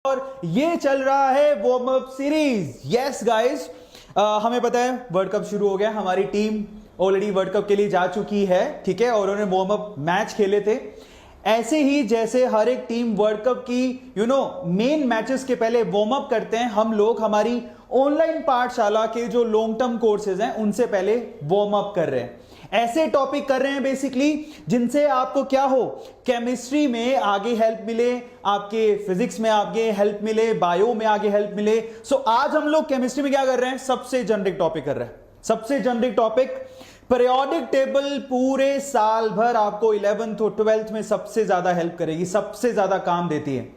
और ये चल रहा है warm up series. Yes guys, हमें पता है वर्ल्ड कप शुरू हो गया, हमारी टीम ऑलरेडी वर्ल्ड कप के लिए जा चुकी है, ठीक है, और उन्होंने वार्म अप मैच खेले थे। ऐसे ही जैसे हर एक टीम वर्ल्ड कप की मेन मैचेस के पहले वार्म अप करते हैं, हम लोग हमारी ऑनलाइन पाठशाला के जो लॉन्ग टर्म कोर्सेज हैं उनसे पहले वार्म अप कर रहे हैं। ऐसे टॉपिक कर रहे हैं बेसिकली जिनसे आपको क्या हो, केमिस्ट्री में आगे हेल्प मिले, आपके फिजिक्स में आगे हेल्प मिले, बायो में आगे हेल्प मिले। सो आज हम लोग केमिस्ट्री में क्या कर रहे हैं, सबसे जेनरिक टॉपिक कर रहे हैं। सबसे जेनरिक टॉपिक पीरियोडिक टेबल पूरे साल भर आपको 11th और 12th में सबसे ज्यादा हेल्प करेगी, सबसे ज्यादा काम देती है।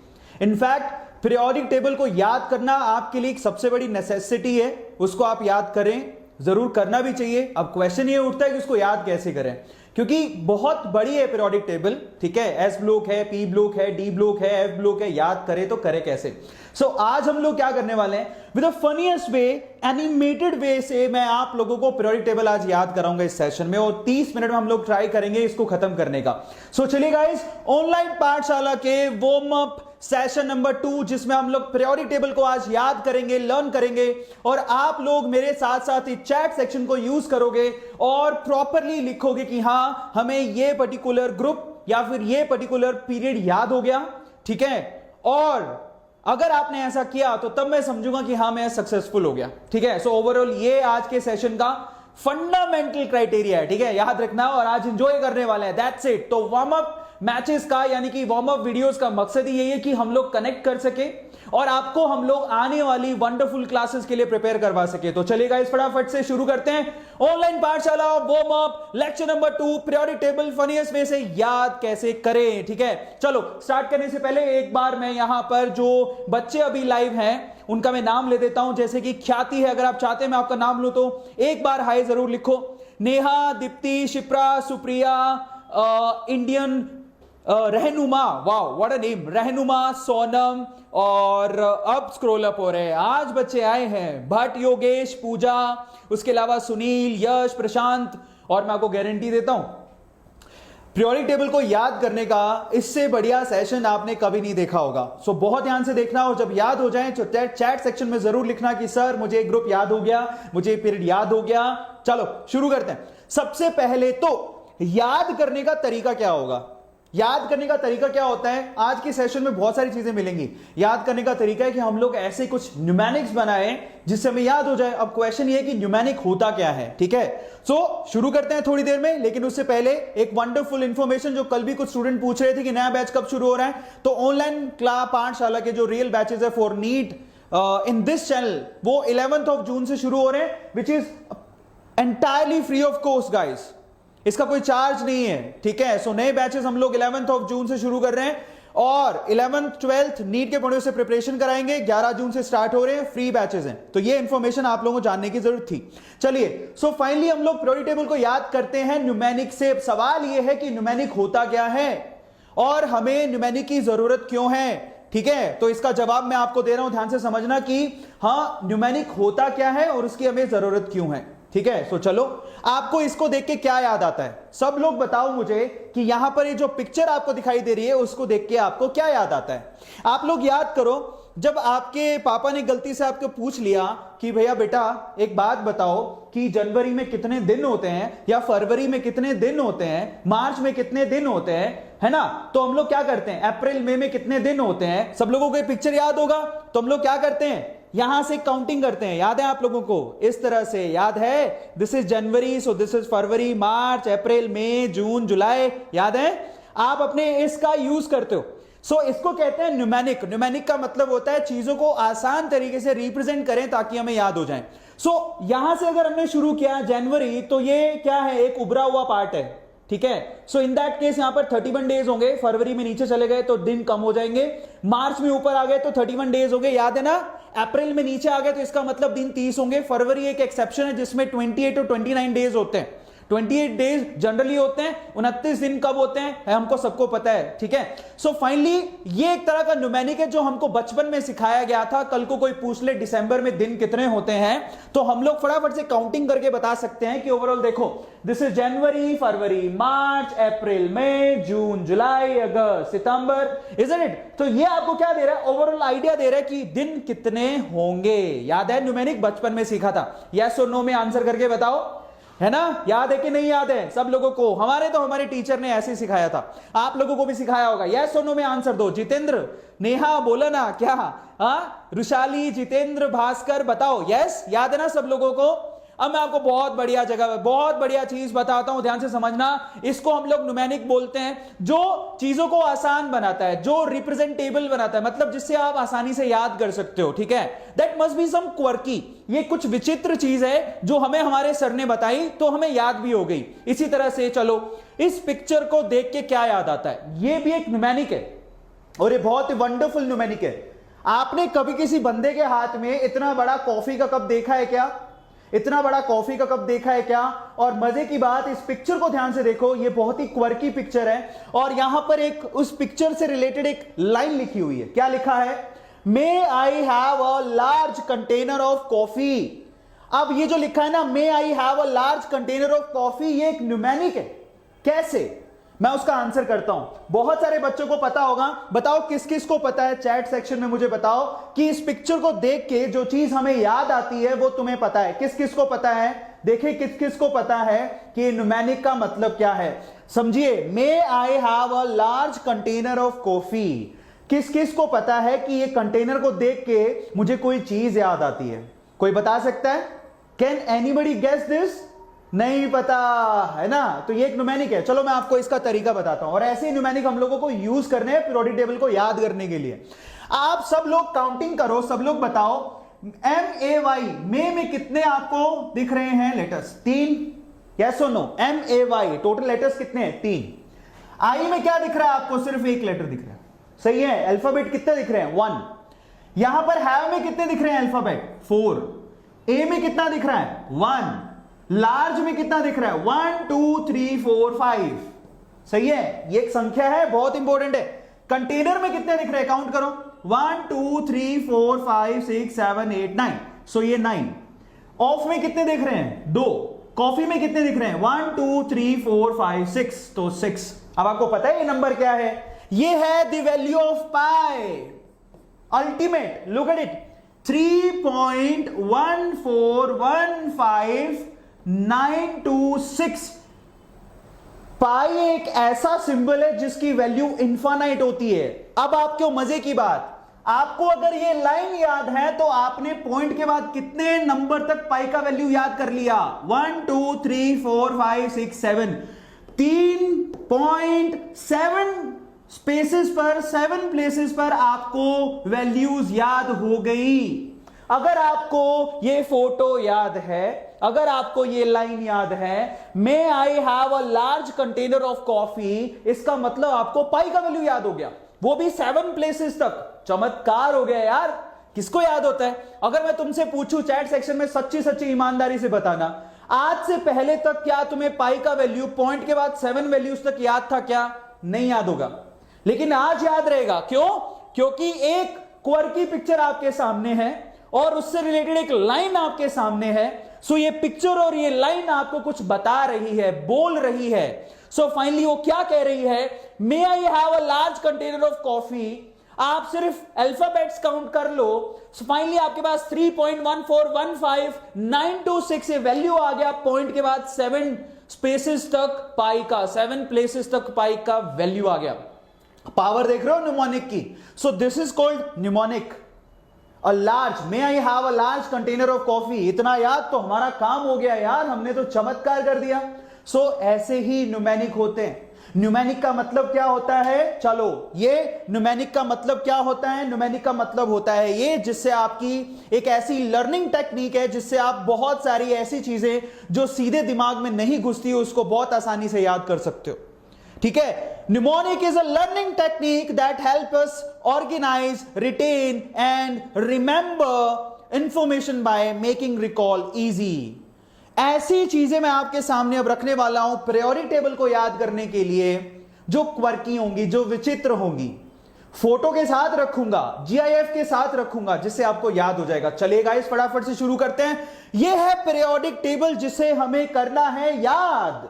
इनफैक्ट पीरियोडिक टेबल को याद करना आपके लिए एक सबसे बड़ी नेसेसिटी है, उसको आप याद करें, जरूर करना भी चाहिए। अब क्वेश्चन ये उठता है कि उसको याद कैसे करें, क्योंकि बहुत बड़ी है पीरियोडिक टेबल, ठीक है, एस ब्लॉक है, पी ब्लॉक है, डी ब्लॉक है, एफ ब्लॉक है, याद करे तो करे कैसे। सो आज हम लोग क्या करने वाले हैं, with the funniest way, animated way से मैं आप लोगों को पीरियोडिक टेबल आज याद कराऊंगा इस सेशन में, और 30 मिनट में हम लोग ट्राई करेंगे इसको खत्म करने का। सो चलिए गाइस, ऑनलाइन पाठशाला के वार्म अप सेशन नंबर 2, जिसमें हम लोग पीरियोडिक टेबल को आज याद करेंगे, लर्न करेंगे, और आप लोग मेरे साथ साथ इस चैट सेक्शन को यूज करोगे और प्रॉपरली लिखोगे कि हाँ हमें ये पर्टिकुलर ग्रुप या फिर ये पर्टिकुलर पीरियड याद हो गया, ठीक है। और अगर आपने ऐसा किया तो तब मैं समझूंगा कि हाँ मैं सक्सेसफुल हो गया, ठीक है। सो ओवरऑल ये आज के सेशन का फंडामेंटल क्राइटेरिया है, ठीक है, याद रखना, और आज एंजॉय करने वाले हैं, दैट्स इट। तो वार्म अप मैचेस का यानी कि वार्म अप वीडियोस का मकसद ही यही है कि हम लोग कनेक्ट कर सके और आपको हम लोग आने वाली वंडरफुल क्लासेस के लिए प्रिपेयर करवा सके। तो चलिए गाइस, फटाफट से शुरू करते हैं ऑनलाइन पाठशाला warm up lecture number 2, periodic table funniest way से याद कैसे करें, ठीक है। चलो स्टार्ट करने से पहले एक बार मैं यहां पर जो बच्चे अभी लाइव हैं उनका मैं नाम ले देता हूं, जैसे कि ख्याति है, अगर आप चाहते हैं मैं आपका नाम लूं तो एक बार हाय जरूर लिखो। नेहा, दीप्ति, शिप्रा, सुप्रिया, इंडियन, रहनुमा, वाओ व्हाट अ नेम, रहनुमा, सोनम, और अब स्क्रॉल अप हो रहे हैं, आज बच्चे आए हैं, भट्ट, योगेश, पूजा, उसके अलावा सुनील, यश, प्रशांत। और मैं आपको गारंटी देता हूं पीरियोडिक टेबल को याद करने का इससे बढ़िया सेशन आपने कभी नहीं देखा होगा। सो बहुत ध्यान से देखना, और जब याद हो जाए तो चैट सेक्शन में जरूर लिखना कि सर मुझे एक ग्रुप याद हो गया, मुझे पीरियड याद हो गया। चलो शुरू करते हैं। सबसे पहले तो याद करने का तरीका क्या होगा, याद करने का तरीका क्या होता है, आज के सेशन में बहुत सारी चीजें मिलेंगी। याद करने का तरीका है कि हम लोग ऐसे कुछ न्यूमेरिक्स बनाए जिससे हमें याद हो जाए। अब क्वेश्चन ये है कि न्यूमेरिक होता क्या है, ठीक है। सो शुरू करते हैं थोड़ी देर में, लेकिन उससे पहले एक वंडरफुल इंफॉर्मेशन जो कल भी कुछ स्टूडेंट पूछ रहे थे कि नया बैच कब शुरू हो रहा है, तो ऑनलाइन पाठशाला के जो रियल बैचेस है for NEET in this channel, वो 11th of June से शुरू हो रहे हैं, which is entirely free of cost guys, इसका कोई चार्ज नहीं है, ठीक है। सो नए बैचेस हम लोग 11th of June से शुरू कर रहे हैं, और 11th 12th नीट के पढ़े से प्रिपरेशन कराएंगे, 11 जून से स्टार्ट हो रहे हैं, फ्री बैचेस हैं। तो ये इंफॉर्मेशन आप लोगों को जानने की जरूरत थी। चलिए, सो फाइनली हम लोग पीरियोडिक टेबल को याद करते हैं न्यूमेरिक से। सवाल ये है कि न्यूमेरिक होता क्या है और हमें न्यूमेरिक की जरूरत क्यों है, ठीक है। तो इसका जवाब मैं आपको दे रहा हूं, ध्यान से समझना कि हाँ न्यूमेरिक होता क्या है और उसकी हमें जरूरत क्यों है, ठीक है। सो चलो, आपको इसको देख के क्या याद आता है, सब लोग बताओ मुझे कि यहां पर ये जो पिक्चर आपको दिखाई दे रही है उसको देख के आपको क्या याद आता है। आप लोग याद करो, जब आपके पापा ने गलती से आपको पूछ लिया कि भैया बेटा एक बात बताओ कि जनवरी में कितने दिन होते हैं, या फरवरी में कितने दिन होते हैं, मार्च में कितने दिन होते हैं, है ना, तो हम लोग क्या करते हैं, अप्रैल मई में कितने दिन होते हैं, सब लोगों को ये पिक्चर याद होगा। तो हम लोग क्या करते हैं, यहां से काउंटिंग करते हैं, याद है आप लोगों को, इस तरह से याद है, this is January, so this is February, March, April, May, June, July, याद है, आप अपने इसका यूज करते हो। सो इसको कहते हैं न्यूमेरिक। न्यूमेरिक का मतलब होता है चीजों को आसान तरीके से रिप्रेजेंट करें ताकि हमें याद हो जाए। सो यहां से अगर हमने शुरू किया जनवरी, तो ये क्या है, एक उभरा हुआ पार्ट है, ठीक है। सो इन दैट केस यहां पर 31 डेज होंगे, फरवरी में नीचे चले गए तो दिन कम हो जाएंगे, मार्च में ऊपर आ गए तो 31 डेज हो गए, याद है ना, अप्रैल में नीचे आ गए तो इसका मतलब दिन 30 होंगे, फरवरी एक एक्सेप्शन है जिसमें 28 और 29 डेज होते हैं, 28 डेज जनरली होते हैं, 29 दिन कब होते हैं है हमको सबको पता है, ठीक है। सो फाइनली ये एक तरह का न्यूमेरिक है जो हमको बचपन में सिखाया गया था। कल को कोई पूछ ले दिसंबर में दिन कितने होते हैं तो हम लोग फटाफट से काउंटिंग करके बता सकते हैं कि ओवरऑल देखो this is January, February, March, April, May, June, July, August, September, isn't it. तो ये आपको क्या दे रहा है, ओवरऑल आइडिया दे रहा है कि दिन कितने होंगे। याद है न्यूमेरिक बचपन में सीखा था, यस और नो में आंसर करके बताओ, है ना, याद है कि नहीं याद है सब लोगों को? हमारे टीचर ने ऐसे सिखाया था, आप लोगों को भी सिखाया होगा। यस और नो में आंसर दो। जितेंद्र, नेहा बोला ना क्या, रुशाली, जितेंद्र, भास्कर बताओ यस, याद है ना सब लोगों को? अब मैं आपको बहुत बढ़िया जगह, बहुत बढ़िया चीज बताता हूं, ध्यान से समझना। इसको हम लोग न्यूमेरिक बोलते हैं, जो चीजों को आसान बनाता है, जो रिप्रेजेंटेबल बनाता है, मतलब जिससे आप आसानी से याद कर सकते हो, ठीक है। That must be some quirky, ये कुछ विचित्र चीज है जो हमें हमारे सर ने बताई तो हमें याद भी हो गई। इसी तरह से चलो इस पिक्चर को देख के क्या याद आता है, ये भी एक न्यूमेरिक है और ये बहुत ही वंडरफुल न्यूमेरिक है। आपने कभी किसी बंदे के हाथ में इतना बड़ा कॉफी का कप देखा है क्या? इतना बड़ा कॉफी का कप देखा है क्या? और मजे की बात, इस पिक्चर को ध्यान से देखो, ये बहुत ही क्वर्की पिक्चर है और यहां पर एक उस पिक्चर से रिलेटेड एक लाइन लिखी हुई है। क्या लिखा है? May I have a large container of coffee. अब ये जो लिखा है ना, may I have a large container of coffee, ये एक न्यूमेरिक है। कैसे? मैं उसका आंसर करता हूं। बहुत सारे बच्चों को पता होगा, बताओ किस किस को पता है, चैट सेक्शन में मुझे बताओ कि इस पिक्चर को देख के जो चीज हमें याद आती है वो तुम्हें पता है। किस किस को पता है? देखिए किस किस को पता है कि न्यूमेरिक का मतलब क्या है। समझिए, may I have a large container of coffee, किस किस को पता है कि ये कंटेनर को देख के मुझे कोई चीज याद आती है? कोई बता सकता है? Can anybody guess this? नहीं पता, है ना? तो ये एक न्यूमेरिक है। चलो मैं आपको इसका तरीका बताता हूं, और ऐसे ही न्यूमेरिक हम लोगों को यूज करने हैं पीरियोडिक टेबल को याद करने के लिए। आप सब लोग काउंटिंग करो, सब लोग बताओ MAY में कितने आपको दिख रहे हैं लेटर्स? 3, यस और नो? MAY टोटल लेटर्स कितने हैं? 3। आई में क्या दिख रहा है आपको? सिर्फ एक लेटर दिख रहा है, सही है। अल्फाबेट कितने दिख रहे हैं? 1। यहां पर हैव में कितने दिख रहे हैं अल्फाबेट? 4। ए में कितना दिख रहा है? 1। लार्ज में कितना दिख रहा है? 1 2 3 4 5, सही है। ये एक संख्या है, बहुत इंपॉर्टेंट है। कंटेनर में कितने दिख रहे हैं? काउंट करो, 1 2 3 4 5 6 7 8 9, सो ये 9। ऑफ में कितने दिख रहे हैं? 2। कॉफी में कितने दिख रहे हैं? 1 2 3 4 5 6, तो 6। अब आपको पता है ये नंबर क्या है? ये है the value of pi, ultimate. Look at it, 3.1415926। पाई एक ऐसा सिंबल है जिसकी वैल्यू इनफाइनाइट होती है। अब आपको मजे की बात, आपको अगर ये लाइन याद है तो आपने पॉइंट के बाद कितने नंबर तक पाई का वैल्यू याद कर लिया? 1 2 3 4 5 6 7, 3.7 स्पेसेस पर, 7 प्लेसेस पर आपको वैल्यूज याद हो गई। अगर आपको ये फोटो याद है, अगर आपको ये लाइन याद है, may I have a large container of coffee, इसका मतलब आपको पाई का वैल्यू याद हो गया, वो भी 7 प्लेसेस तक। चमत्कार हो गया यार। किसको याद होता है? अगर मैं तुमसे पूछूं चैट सेक्शन में, सच्ची सच्ची ईमानदारी से बताना, आज से पहले तक क्या तुम्हें पाई का वैल्यू पॉइंट के बाद 7 वैल्यूज तक याद था क्या? नहीं याद होगा, लेकिन आज याद रहेगा। क्यों? क्योंकि एक क्वर्की पिक्चर आपके सामने है और उससे रिलेटेड एक लाइन आपके सामने है। सो ये पिक्चर और ये लाइन आपको कुछ बता रही है, बोल रही है। सो फाइनली वो क्या कह रही है? May I have a large container of coffee. आप सिर्फ अल्फाबेट्स काउंट कर लो। सो फाइनली आपके पास 3.1415926 ये वैल्यू आ गया। पॉइंट के बाद 7 स्पेसेस तक पाई का, 7 प्लेसेस तक पाई का वैल्यू आ गया। पावर देख रहे हो न्यूमोनिक की? So this is called mnemonic. A large, may I have a large container of coffee, इतना याद तो हमारा काम हो गया यार, हमने तो चमत्कार कर दिया। सो ऐसे ही न्यूमेरिक होते हैं। न्यूमेरिक का मतलब क्या होता है? चलो, ये न्यूमेरिक का मतलब क्या होता है? न्यूमेरिक का मतलब होता है ये, जिससे आपकी एक ऐसी लर्निंग टेक्निक है जिससे आप बहुत सारी ऐसी चीजें जो सीधे दिमाग में नहीं घुसती उसको बहुत आसानी से याद कर सकते हो। ठीक है? Mnemonic is a learning technique that helps us organize, retain and remember information by making recall easy. ऐसी चीजें मैं आपके सामने अब रखने वाला हूं पीरियोडिक टेबल को याद करने के लिए, जो क्वर्की होंगी, जो विचित्र होंगी। फोटो के साथ रखूंगा, जीआईएफ के साथ रखूंगा, जिससे आपको याद हो जाएगा। चलिए गाइस फटाफट से शुरू करते हैं। यह है पीरियोडिक टेबल जिसे हमें करना है याद।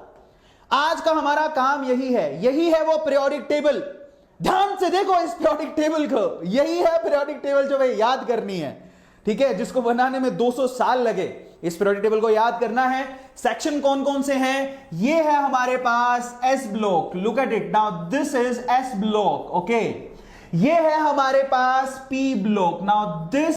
आज का हमारा काम यही है वो पीरियोडिक टेबल। ध्यान से देखो इस पीरियोडिक टेबल को, यही है पीरियोडिक टेबल जो हमें याद करनी है, ठीक है, जिसको बनाने में 200 साल लगे। इस पीरियोडिक टेबल को याद करना है। सेक्शन कौन कौन से हैं? ये है हमारे पास S block, look at it now, this is S block, okay. ये है हमारे पास पी ब्लॉक, नाउ दिस